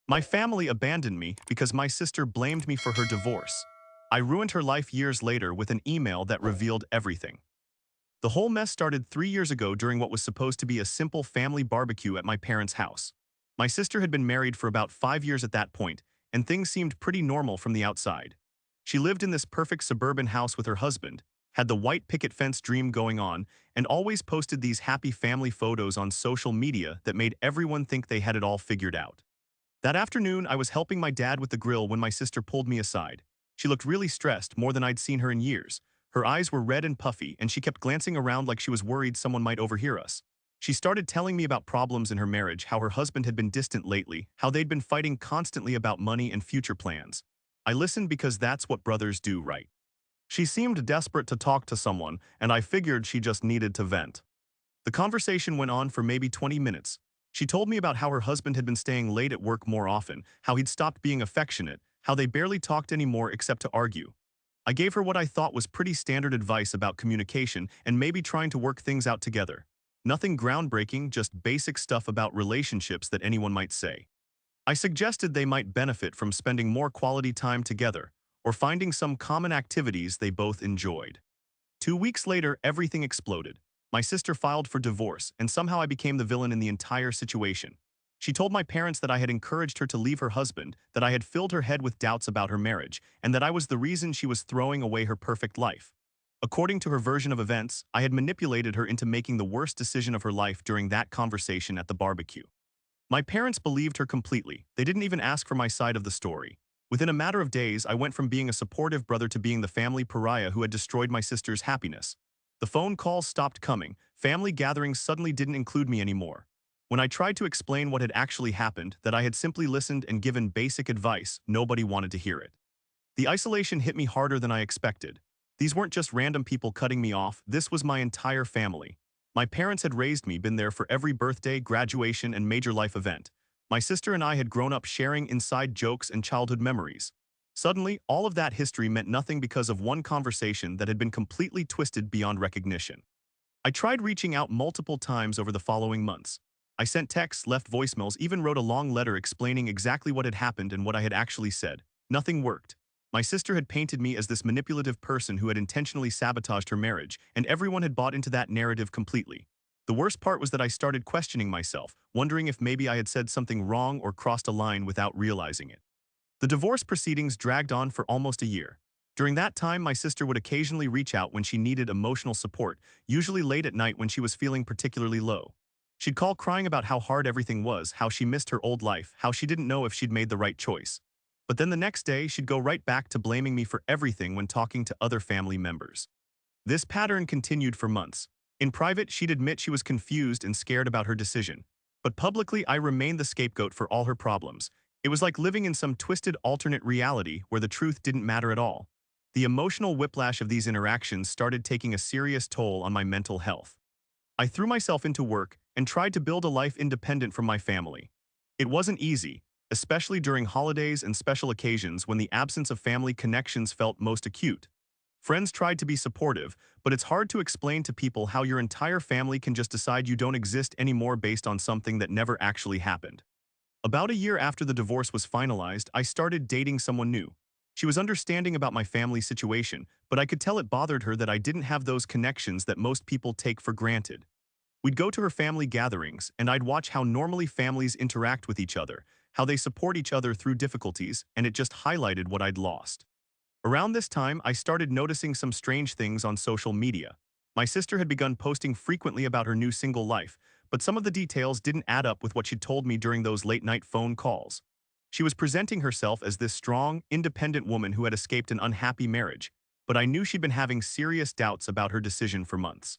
My family abandoned me because my sister blamed me for her divorce. I ruined her life years later with an email that revealed everything. The whole mess started 3 years ago during what was supposed to be a simple family barbecue at my parents' house. My sister had been married for about 5 years at that point, and things seemed pretty normal from the outside. She lived in this perfect suburban house with her husband, had the white picket fence dream going on, and always posted these happy family photos on social media that made everyone think they had it all figured out. That afternoon, I was helping my dad with the grill when my sister pulled me aside. She looked really stressed, more than I'd seen her in years. Her eyes were red and puffy, and she kept glancing around like she was worried someone might overhear us. She started telling me about problems in her marriage, how her husband had been distant lately, how they'd been fighting constantly about money and future plans. I listened because that's what brothers do, right? She seemed desperate to talk to someone, and I figured she just needed to vent. The conversation went on for maybe 20 minutes. She told me about how her husband had been staying late at work more often, how he'd stopped being affectionate, how they barely talked anymore except to argue. I gave her what I thought was pretty standard advice about communication and maybe trying to work things out together. Nothing groundbreaking, just basic stuff about relationships that anyone might say. I suggested they might benefit from spending more quality time together or finding some common activities they both enjoyed. 2 weeks later, everything exploded. My sister filed for divorce, and somehow I became the villain in the entire situation. She told my parents that I had encouraged her to leave her husband, that I had filled her head with doubts about her marriage, and that I was the reason she was throwing away her perfect life. According to her version of events, I had manipulated her into making the worst decision of her life during that conversation at the barbecue. My parents believed her completely. They didn't even ask for my side of the story. Within a matter of days, I went from being a supportive brother to being the family pariah who had destroyed my sister's happiness. The phone calls stopped coming. Family gatherings suddenly didn't include me anymore. When I tried to explain what had actually happened, that I had simply listened and given basic advice, nobody wanted to hear it. The isolation hit me harder than I expected. These weren't just random people cutting me off, this was my entire family. My parents had raised me, been there for every birthday, graduation, and major life event. My sister and I had grown up sharing inside jokes and childhood memories. Suddenly, all of that history meant nothing because of one conversation that had been completely twisted beyond recognition. I tried reaching out multiple times over the following months. I sent texts, left voicemails, even wrote a long letter explaining exactly what had happened and what I had actually said. Nothing worked. My sister had painted me as this manipulative person who had intentionally sabotaged her marriage, and everyone had bought into that narrative completely. The worst part was that I started questioning myself, wondering if maybe I had said something wrong or crossed a line without realizing it. The divorce proceedings dragged on for almost a year. During that time, my sister would occasionally reach out when she needed emotional support, usually late at night when she was feeling particularly low. She'd call crying about how hard everything was, how she missed her old life, how she didn't know if she'd made the right choice. But then the next day, she'd go right back to blaming me for everything when talking to other family members. This pattern continued for months. In private, she'd admit she was confused and scared about her decision. But publicly, I remained the scapegoat for all her problems. It was like living in some twisted alternate reality where the truth didn't matter at all. The emotional whiplash of these interactions started taking a serious toll on my mental health. I threw myself into work and tried to build a life independent from my family. It wasn't easy, especially during holidays and special occasions when the absence of family connections felt most acute. Friends tried to be supportive, but it's hard to explain to people how your entire family can just decide you don't exist anymore based on something that never actually happened. About a year after the divorce was finalized, I started dating someone new. She was understanding about my family situation, but I could tell it bothered her that I didn't have those connections that most people take for granted. We'd go to her family gatherings, and I'd watch how normally families interact with each other, how they support each other through difficulties, and it just highlighted what I'd lost. Around this time, I started noticing some strange things on social media. My sister had begun posting frequently about her new single life, but some of the details didn't add up with what she'd told me during those late-night phone calls. She was presenting herself as this strong, independent woman who had escaped an unhappy marriage, but I knew she'd been having serious doubts about her decision for months.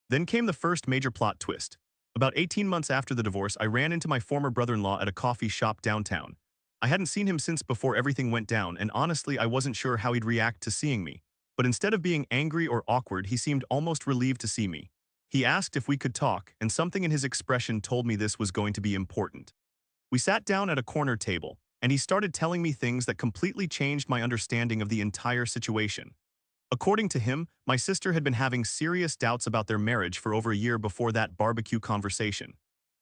Then came the first major plot twist. About 18 months after the divorce, I ran into my former brother-in-law at a coffee shop downtown. I hadn't seen him since before everything went down, and honestly, I wasn't sure how he'd react to seeing me. But instead of being angry or awkward, he seemed almost relieved to see me. He asked if we could talk, and something in his expression told me this was going to be important. We sat down at a corner table, and he started telling me things that completely changed my understanding of the entire situation. According to him, my sister had been having serious doubts about their marriage for over a year before that barbecue conversation.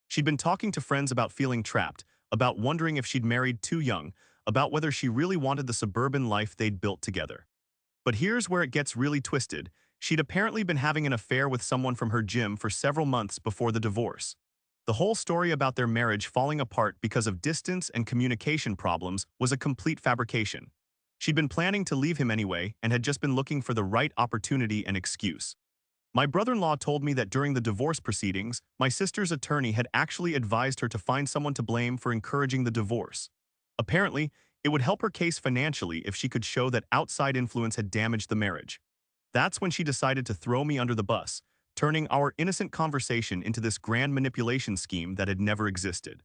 She'd been talking to friends about feeling trapped, about wondering if she'd married too young, about whether she really wanted the suburban life they'd built together. But here's where it gets really twisted. She'd apparently been having an affair with someone from her gym for several months before the divorce. The whole story about their marriage falling apart because of distance and communication problems was a complete fabrication. She'd been planning to leave him anyway and had just been looking for the right opportunity and excuse. My brother-in-law told me that during the divorce proceedings, my sister's attorney had actually advised her to find someone to blame for encouraging the divorce. Apparently, it would help her case financially if she could show that outside influence had damaged the marriage. That's when she decided to throw me under the bus, turning our innocent conversation into this grand manipulation scheme that had never existed.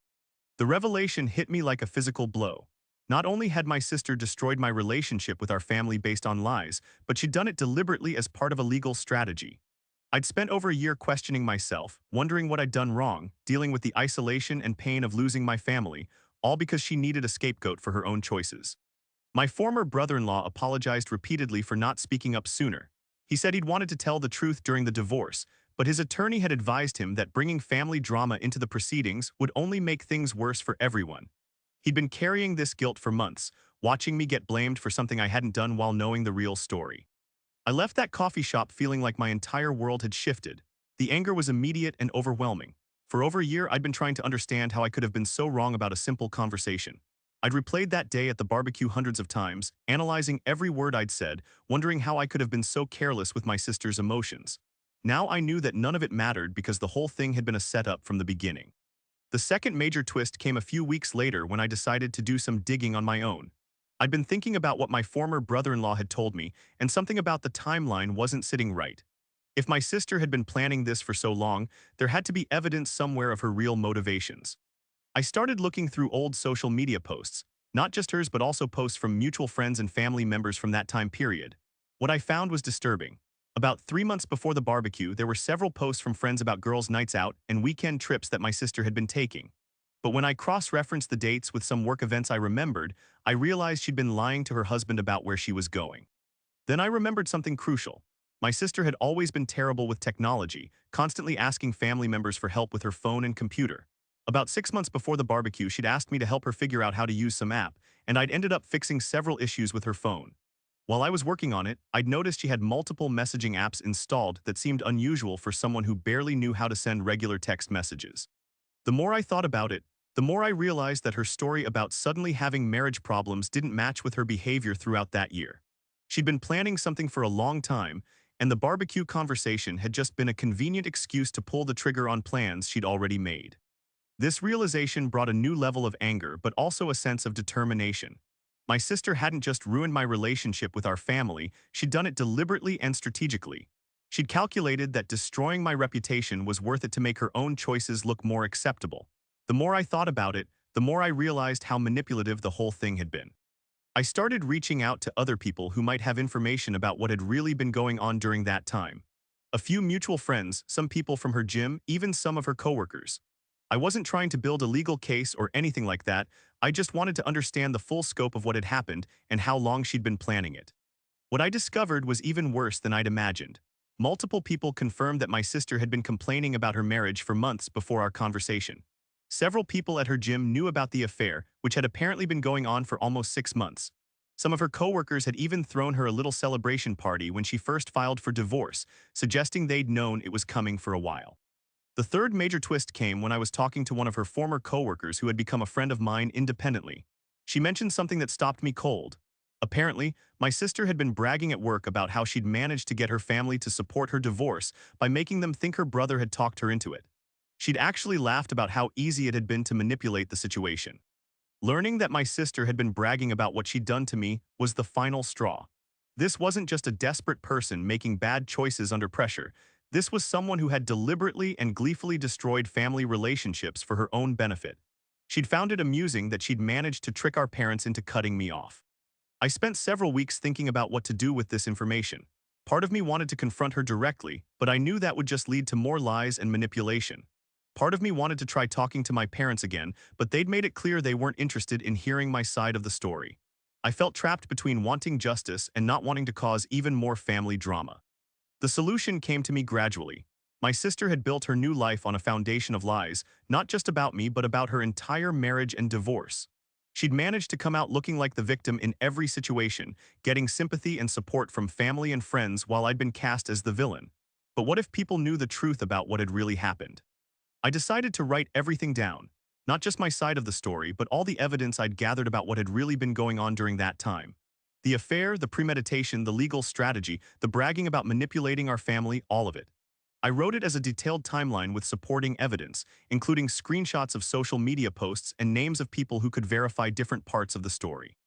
The revelation hit me like a physical blow. Not only had my sister destroyed my relationship with our family based on lies, but she'd done it deliberately as part of a legal strategy. I'd spent over a year questioning myself, wondering what I'd done wrong, dealing with the isolation and pain of losing my family, all because she needed a scapegoat for her own choices. My former brother-in-law apologized repeatedly for not speaking up sooner. He said he'd wanted to tell the truth during the divorce, but his attorney had advised him that bringing family drama into the proceedings would only make things worse for everyone. He'd been carrying this guilt for months, watching me get blamed for something I hadn't done while knowing the real story. I left that coffee shop feeling like my entire world had shifted. The anger was immediate and overwhelming. For over a year, I'd been trying to understand how I could have been so wrong about a simple conversation. I'd replayed that day at the barbecue hundreds of times, analyzing every word I'd said, wondering how I could have been so careless with my sister's emotions. Now I knew that none of it mattered because the whole thing had been a setup from the beginning. The second major twist came a few weeks later when I decided to do some digging on my own. I'd been thinking about what my former brother-in-law had told me, and something about the timeline wasn't sitting right. If my sister had been planning this for so long, there had to be evidence somewhere of her real motivations. I started looking through old social media posts, not just hers but also posts from mutual friends and family members from that time period. What I found was disturbing. About 3 months before the barbecue, there were several posts from friends about girls' nights out and weekend trips that my sister had been taking. But when I cross-referenced the dates with some work events I remembered, I realized she'd been lying to her husband about where she was going. Then I remembered something crucial. My sister had always been terrible with technology, constantly asking family members for help with her phone and computer. About 6 months before the barbecue, she'd asked me to help her figure out how to use some app, and I'd ended up fixing several issues with her phone. While I was working on it, I'd noticed she had multiple messaging apps installed that seemed unusual for someone who barely knew how to send regular text messages. The more I thought about it, the more I realized that her story about suddenly having marriage problems didn't match with her behavior throughout that year. She'd been planning something for a long time, and the barbecue conversation had just been a convenient excuse to pull the trigger on plans she'd already made. This realization brought a new level of anger, but also a sense of determination. My sister hadn't just ruined my relationship with our family, she'd done it deliberately and strategically. She'd calculated that destroying my reputation was worth it to make her own choices look more acceptable. The more I thought about it, the more I realized how manipulative the whole thing had been. I started reaching out to other people who might have information about what had really been going on during that time. A few mutual friends, some people from her gym, even some of her coworkers. I wasn't trying to build a legal case or anything like that, I just wanted to understand the full scope of what had happened and how long she'd been planning it. What I discovered was even worse than I'd imagined. Multiple people confirmed that my sister had been complaining about her marriage for months before our conversation. Several people at her gym knew about the affair, which had apparently been going on for almost 6 months. Some of her coworkers had even thrown her a little celebration party when she first filed for divorce, suggesting they'd known it was coming for a while. The third major twist came when I was talking to one of her former coworkers who had become a friend of mine independently. She mentioned something that stopped me cold. Apparently, my sister had been bragging at work about how she'd managed to get her family to support her divorce by making them think her brother had talked her into it. She'd actually laughed about how easy it had been to manipulate the situation. Learning that my sister had been bragging about what she'd done to me was the final straw. This wasn't just a desperate person making bad choices under pressure. This was someone who had deliberately and gleefully destroyed family relationships for her own benefit. She'd found it amusing that she'd managed to trick our parents into cutting me off. I spent several weeks thinking about what to do with this information. Part of me wanted to confront her directly, but I knew that would just lead to more lies and manipulation. Part of me wanted to try talking to my parents again, but they'd made it clear they weren't interested in hearing my side of the story. I felt trapped between wanting justice and not wanting to cause even more family drama. The solution came to me gradually. My sister had built her new life on a foundation of lies, not just about me but about her entire marriage and divorce. She'd managed to come out looking like the victim in every situation, getting sympathy and support from family and friends while I'd been cast as the villain. But what if people knew the truth about what had really happened? I decided to write everything down, not just my side of the story, but all the evidence I'd gathered about what had really been going on during that time. The affair, the premeditation, the legal strategy, the bragging about manipulating our family, all of it. I wrote it as a detailed timeline with supporting evidence, including screenshots of social media posts and names of people who could verify different parts of the story.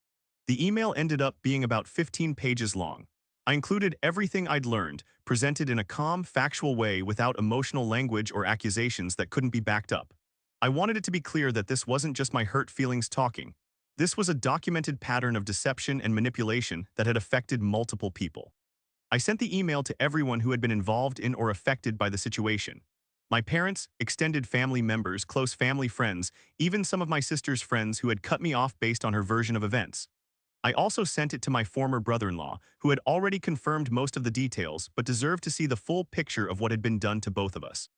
The email ended up being about 15 pages long. I included everything I'd learned, presented in a calm, factual way without emotional language or accusations that couldn't be backed up. I wanted it to be clear that this wasn't just my hurt feelings talking. This was a documented pattern of deception and manipulation that had affected multiple people. I sent the email to everyone who had been involved in or affected by the situation. My parents, extended family members, close family friends, even some of my sister's friends who had cut me off based on her version of events. I also sent it to my former brother-in-law, who had already confirmed most of the details but deserved to see the full picture of what had been done to both of us.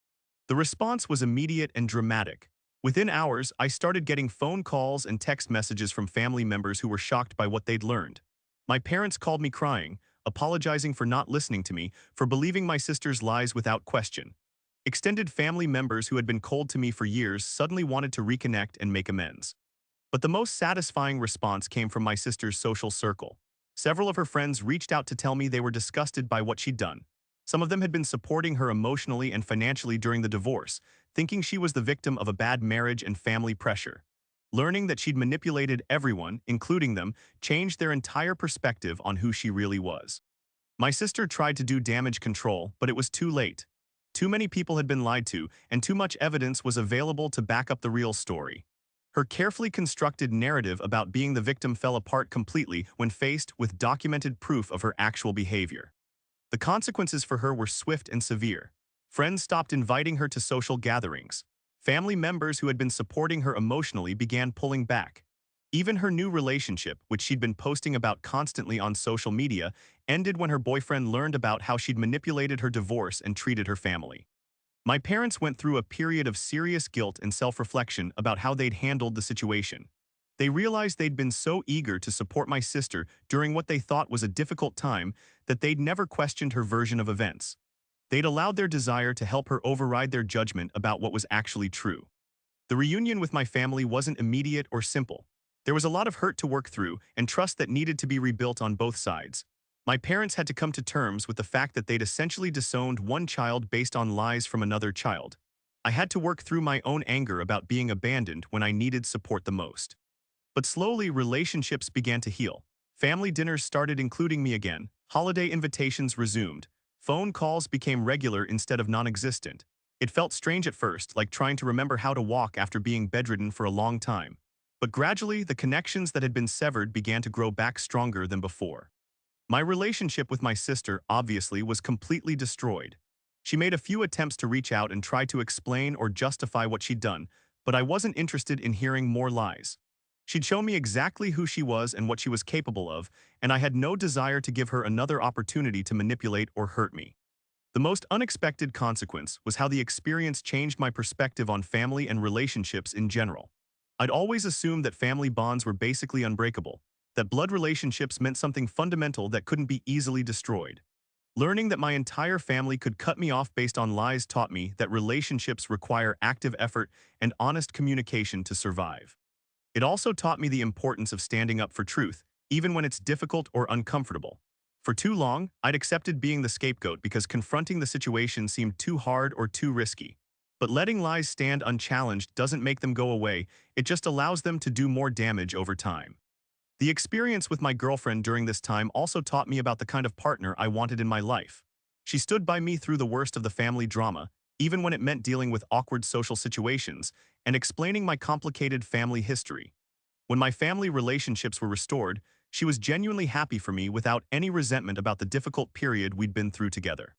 The response was immediate and dramatic. Within hours, I started getting phone calls and text messages from family members who were shocked by what they'd learned. My parents called me crying, apologizing for not listening to me, for believing my sister's lies without question. Extended family members who had been cold to me for years suddenly wanted to reconnect and make amends. But the most satisfying response came from my sister's social circle. Several of her friends reached out to tell me they were disgusted by what she'd done. Some of them had been supporting her emotionally and financially during the divorce, thinking she was the victim of a bad marriage and family pressure. Learning that she'd manipulated everyone, including them, changed their entire perspective on who she really was. My sister tried to do damage control, but it was too late. Too many people had been lied to, and too much evidence was available to back up the real story. Her carefully constructed narrative about being the victim fell apart completely when faced with documented proof of her actual behavior. The consequences for her were swift and severe. Friends stopped inviting her to social gatherings. Family members who had been supporting her emotionally began pulling back. Even her new relationship, which she'd been posting about constantly on social media, ended when her boyfriend learned about how she'd manipulated her divorce and treated her family. My parents went through a period of serious guilt and self-reflection about how they'd handled the situation. They realized they'd been so eager to support my sister during what they thought was a difficult time that they'd never questioned her version of events. They'd allowed their desire to help her override their judgment about what was actually true. The reunion with my family wasn't immediate or simple. There was a lot of hurt to work through and trust that needed to be rebuilt on both sides. My parents had to come to terms with the fact that they'd essentially disowned one child based on lies from another child. I had to work through my own anger about being abandoned when I needed support the most. But slowly, relationships began to heal. Family dinners started including me again, holiday invitations resumed, phone calls became regular instead of non-existent. It felt strange at first, like trying to remember how to walk after being bedridden for a long time. But gradually, the connections that had been severed began to grow back stronger than before. My relationship with my sister, obviously, was completely destroyed. She made a few attempts to reach out and try to explain or justify what she'd done, but I wasn't interested in hearing more lies. She'd shown me exactly who she was and what she was capable of, and I had no desire to give her another opportunity to manipulate or hurt me. The most unexpected consequence was how the experience changed my perspective on family and relationships in general. I'd always assumed that family bonds were basically unbreakable, that blood relationships meant something fundamental that couldn't be easily destroyed. Learning that my entire family could cut me off based on lies taught me that relationships require active effort and honest communication to survive. It also taught me the importance of standing up for truth, even when it's difficult or uncomfortable. For too long, I'd accepted being the scapegoat because confronting the situation seemed too hard or too risky. But letting lies stand unchallenged doesn't make them go away, it just allows them to do more damage over time. The experience with my girlfriend during this time also taught me about the kind of partner I wanted in my life. She stood by me through the worst of the family drama, even when it meant dealing with awkward social situations, and explaining my complicated family history. When my family relationships were restored, she was genuinely happy for me without any resentment about the difficult period we'd been through together.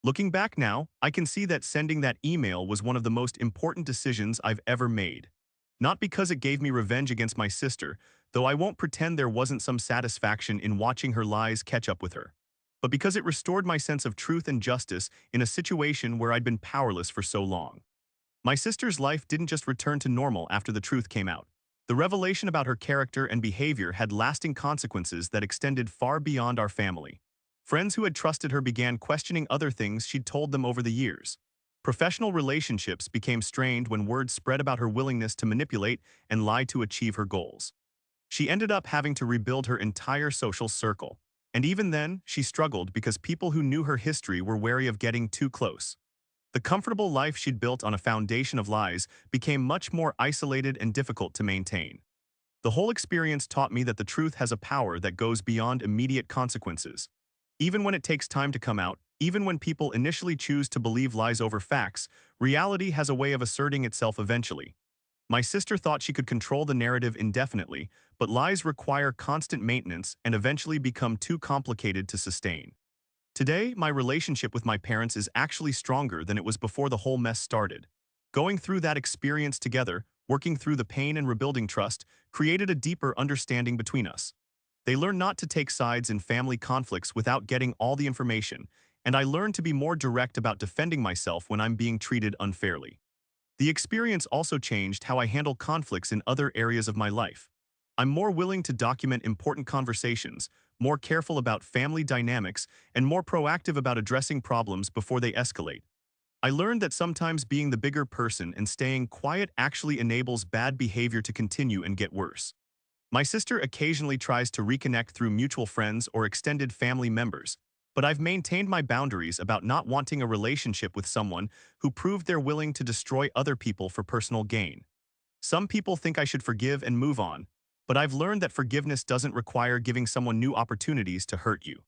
Looking back now, I can see that sending that email was one of the most important decisions I've ever made. Not because it gave me revenge against my sister, though I won't pretend there wasn't some satisfaction in watching her lies catch up with her, but because it restored my sense of truth and justice in a situation where I'd been powerless for so long. My sister's life didn't just return to normal after the truth came out. The revelation about her character and behavior had lasting consequences that extended far beyond our family. Friends who had trusted her began questioning other things she'd told them over the years. Professional relationships became strained when word spread about her willingness to manipulate and lie to achieve her goals. She ended up having to rebuild her entire social circle. And even then, she struggled because people who knew her history were wary of getting too close. The comfortable life she'd built on a foundation of lies became much more isolated and difficult to maintain. The whole experience taught me that the truth has a power that goes beyond immediate consequences. Even when it takes time to come out, even when people initially choose to believe lies over facts, reality has a way of asserting itself eventually. My sister thought she could control the narrative indefinitely, but lies require constant maintenance and eventually become too complicated to sustain. Today, my relationship with my parents is actually stronger than it was before the whole mess started. Going through that experience together, working through the pain and rebuilding trust, created a deeper understanding between us. They learned not to take sides in family conflicts without getting all the information, and I learned to be more direct about defending myself when I'm being treated unfairly. The experience also changed how I handle conflicts in other areas of my life. I'm more willing to document important conversations, more careful about family dynamics, and more proactive about addressing problems before they escalate. I learned that sometimes being the bigger person and staying quiet actually enables bad behavior to continue and get worse. My sister occasionally tries to reconnect through mutual friends or extended family members, but I've maintained my boundaries about not wanting a relationship with someone who proved they're willing to destroy other people for personal gain. Some people think I should forgive and move on, but I've learned that forgiveness doesn't require giving someone new opportunities to hurt you.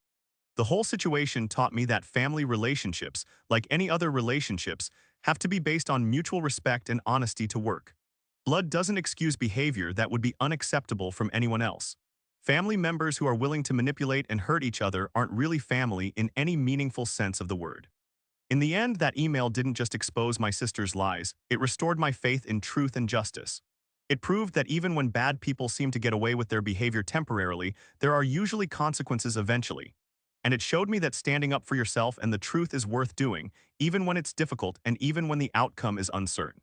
The whole situation taught me that family relationships, like any other relationships, have to be based on mutual respect and honesty to work. Blood doesn't excuse behavior that would be unacceptable from anyone else. Family members who are willing to manipulate and hurt each other aren't really family in any meaningful sense of the word. In the end, that email didn't just expose my sister's lies, it restored my faith in truth and justice. It proved that even when bad people seem to get away with their behavior temporarily, there are usually consequences eventually. And it showed me that standing up for yourself and the truth is worth doing, even when it's difficult and even when the outcome is uncertain.